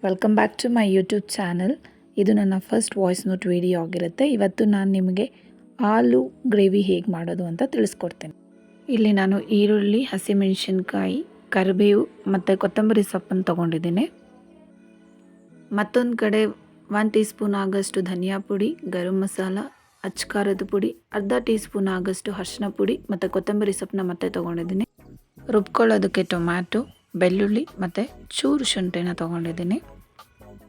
Welcome back to my YouTube channel. ಇದು ನನ್ನ first voice note video ಆಗಿರುತ್ತೆ. ಇವತ್ತು ನಾನು ನಿಮಗೆ ಆಲೂ ಗ್ರೇವಿ ಹೇಗೆ ಮಾಡೋದು ಅಂತ ತಿಳಿಸ್ಕೊಡ್ತೇನೆ. ಇಲ್ಲಿ ನಾನು ಈರುಳ್ಳಿ, ಹಸಿಮೆಣಸಿನ್ಕಾಯಿ, ಕರಿಬೇವು ಮತ್ತು ಕೊತ್ತಂಬರಿ ಸೊಪ್ಪನ್ನು ತೊಗೊಂಡಿದ್ದೀನಿ. ಮತ್ತೊಂದು ಕಡೆ 1 ಟೀ ಸ್ಪೂನ್ ಆಗಷ್ಟು ಧನಿಯಾ ಪುಡಿ, ಗರಂ ಮಸಾಲ, ಅಚ್ಕಾರದ ಪುಡಿ, ಅರ್ಧ ಟೀ ಸ್ಪೂನ್ ಆಗಷ್ಟು ಅರಿಶಿನ ಪುಡಿ ಮತ್ತು ಕೊತ್ತಂಬರಿ ಸೊಪ್ಪನ್ನ ಮತ್ತೆ ತೊಗೊಂಡಿದ್ದೀನಿ. ರುಬ್ಕೊಳ್ಳೋದಕ್ಕೆ ಟೊಮ್ಯಾಟೊ, ಬೆಳ್ಳುಳ್ಳಿ ಮತ್ತು ಚೂರು ಶುಂಠಿನ ತೊಗೊಂಡಿದ್ದೀನಿ.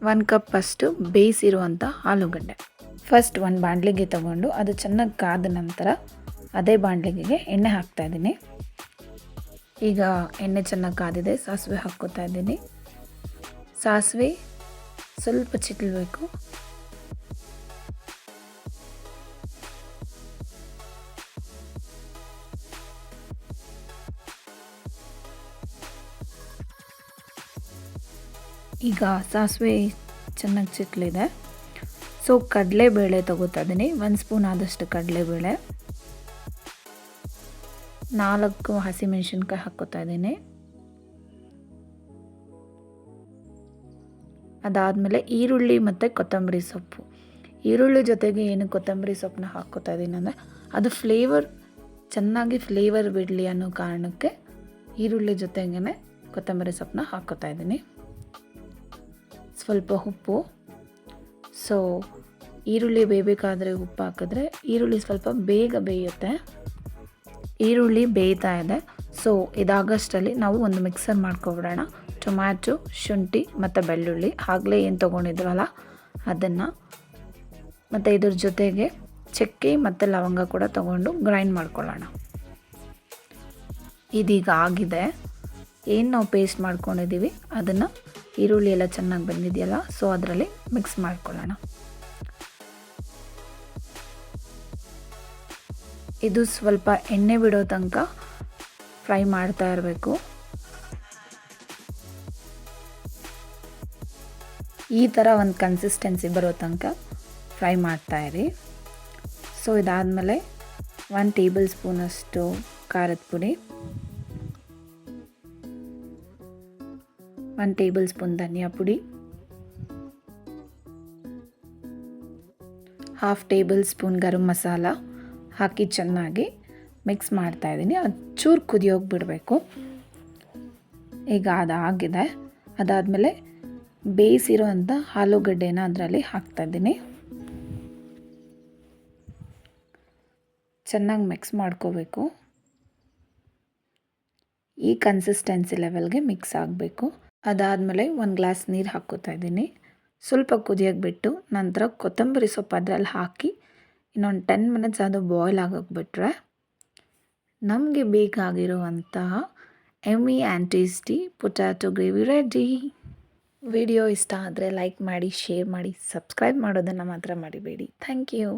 1 ಕಪ್ ಅಷ್ಟು ಬೇಯಿಸಿರುವಂಥ ಆಲೂಗಡ್ಡೆ. ಫಸ್ಟ್ ಒಂದು ಬಾಣಲಿಗೆ ತೊಗೊಂಡು ಅದು ಚೆನ್ನಾಗಿ ಕಾದ ನಂತರ ಅದೇ ಬಾಣಲಿಗೆ ಎಣ್ಣೆ ಹಾಕ್ತಾಯಿದ್ದೀನಿ. ಈಗ ಎಣ್ಣೆ ಚೆನ್ನಾಗಿ ಕಾದಿದೆ, ಸಾಸಿವೆ ಹಾಕ್ಕೋತಾ ಇದ್ದೀನಿ. ಸಾಸಿವೆ ಸ್ವಲ್ಪ ಚಿಟ್ಲಬೇಕು. ಈಗ ಸಾಸಿವೆ ಚೆನ್ನಾಗಿ ಚಿಟ್ಲಿದೆ. ಸೊ ಕಡಲೆಬೇಳೆ ತೊಗೋತಾ ಇದ್ದೀನಿ. 1 ಸ್ಪೂನ್ ಆದಷ್ಟು ಕಡಲೆಬೇಳೆ, 4 ಹಸಿಮೆಣಸಿನ್ಕಾಯಿ ಹಾಕ್ಕೋತಾ ಇದ್ದೀನಿ. ಅದಾದಮೇಲೆ ಈರುಳ್ಳಿ ಮತ್ತು ಕೊತ್ತಂಬರಿ ಸೊಪ್ಪು. ಈರುಳ್ಳಿ ಜೊತೆಗೆ ಏನು ಕೊತ್ತಂಬರಿ ಸೊಪ್ಪನ್ನ ಹಾಕ್ಕೋತಾ ಇದ್ದೀನಿ ಅಂದರೆ ಅದು ಚೆನ್ನಾಗಿ ಫ್ಲೇವರ್ ಬಿಡಲಿ ಅನ್ನೋ ಕಾರಣಕ್ಕೆ ಈರುಳ್ಳಿ ಜೊತೆಗೇ ಕೊತ್ತಂಬರಿ ಸೊಪ್ಪನ್ನ ಹಾಕ್ಕೋತಾ ಇದ್ದೀನಿ. ಸ್ವಲ್ಪ ಉಪ್ಪು. ಸೊ ಈರುಳ್ಳಿ ಬೇಯಬೇಕಾದ್ರೆ ಉಪ್ಪು ಹಾಕಿದ್ರೆ ಈರುಳ್ಳಿ ಸ್ವಲ್ಪ ಬೇಗ ಬೇಯುತ್ತೆ. ಈರುಳ್ಳಿ ಬೇಯ್ತಾ ಇದೆ. ಸೊ ಇದಾಗಷ್ಟರಲ್ಲಿ ನಾವು ಒಂದು ಮಿಕ್ಸರ್ ಮಾಡ್ಕೊಬಿಡೋಣ. ಟೊಮ್ಯಾಟೊ, ಶುಂಠಿ ಮತ್ತು ಬೆಳ್ಳುಳ್ಳಿ ಆಗಲೇ ಏನು ತೊಗೊಂಡಿದ್ವಲ್ಲ ಅದನ್ನು, ಮತ್ತು ಇದ್ರ ಜೊತೆಗೆ ಚಕ್ಕೆ ಮತ್ತು ಲವಂಗ ಕೂಡ ತೊಗೊಂಡು ಗ್ರೈಂಡ್ ಮಾಡ್ಕೊಳ್ಳೋಣ. ಇದೀಗ ಆಗಿದೆ. ಏನು ನಾವು ಪೇಸ್ಟ್ ಮಾಡ್ಕೊಂಡಿದ್ದೀವಿ ಅದನ್ನು, ಈರುಳ್ಳಿ ಎಲ್ಲ ಚೆನ್ನಾಗಿ ಬಂದಿದೆಯಲ್ಲ, ಸೊ ಅದರಲ್ಲಿ ಮಿಕ್ಸ್ ಮಾಡ್ಕೊಳ್ಳೋಣ. ಇದು ಸ್ವಲ್ಪ ಎಣ್ಣೆ ಬಿಡೋ ತನಕ ಫ್ರೈ ಮಾಡ್ತಾ ಇರಬೇಕು. ಈ ಥರ ಒಂದು ಕನ್ಸಿಸ್ಟೆನ್ಸಿ ಬರೋ ತನಕ ಫ್ರೈ ಮಾಡ್ತಾಯಿರಿ. ಸೊ ಇದಾದಮೇಲೆ 1 ಟೇಬಲ್ ಸ್ಪೂನಷ್ಟು ಖಾರದ ಪುಡಿ, 1 ಟೇಬಲ್ ಸ್ಪೂನ್ ಧನಿಯಾ ಪುಡಿ, 1/2 ಟೇಬಲ್ ಸ್ಪೂನ್ ಗರಂ ಮಸಾಲ ಹಾಕಿ ಚೆನ್ನಾಗಿ ಮಿಕ್ಸ್ ಮಾಡ್ತಾಯಿದ್ದೀನಿ. ಅದು ಚೂರು ಕುದಿಯೋಗಿ ಬಿಡಬೇಕು. ಈಗ ಅದಾಗಿದೆ. ಅದಾದಮೇಲೆ ಬೇಯಿಸಿರೋಂಥ ಆಲೂಗಡ್ಡೆನ ಅದರಲ್ಲಿ ಹಾಕ್ತಾಯಿದ್ದೀನಿ. ಚೆನ್ನಾಗಿ ಮಿಕ್ಸ್ ಮಾಡ್ಕೋಬೇಕು. ಈ ಕನ್ಸಿಸ್ಟೆನ್ಸಿ ಲೆವೆಲ್ಗೆ ಮಿಕ್ಸ್ ಆಗಬೇಕು. ಅದಾದಮೇಲೆ 1 ಗ್ಲಾಸ್ ನೀರು ಹಾಕ್ಕೋತಾ ಇದ್ದೀನಿ. ಸ್ವಲ್ಪ ಕುದಿಯೋಕ್ಕೆ ಬಿಟ್ಟು ನಂತರ ಕೊತ್ತಂಬರಿ ಸೊಪ್ಪು ಅದರಲ್ಲಿ ಹಾಕಿ ಇನ್ನೊಂದು 10 ಮಿನಿಟ್ಸ್ ಅದು ಬಾಯ್ಲ್ ಆಗೋಕ್ಕೆ ಬಿಟ್ಟರೆ ನಮಗೆ ಬೇಕಾಗಿರುವಂತಹ ಎಮ್ಮಿ and tasty potato gravy ready. Video ಇಷ್ಟ ಆದರೆ ಲೈಕ್ ಮಾಡಿ, ಶೇರ್ ಮಾಡಿ, ಸಬ್ಸ್ಕ್ರೈಬ್ ಮಾಡೋದನ್ನು ಮಾತ್ರ ಮರಿಬೇಡಿ. Thank you.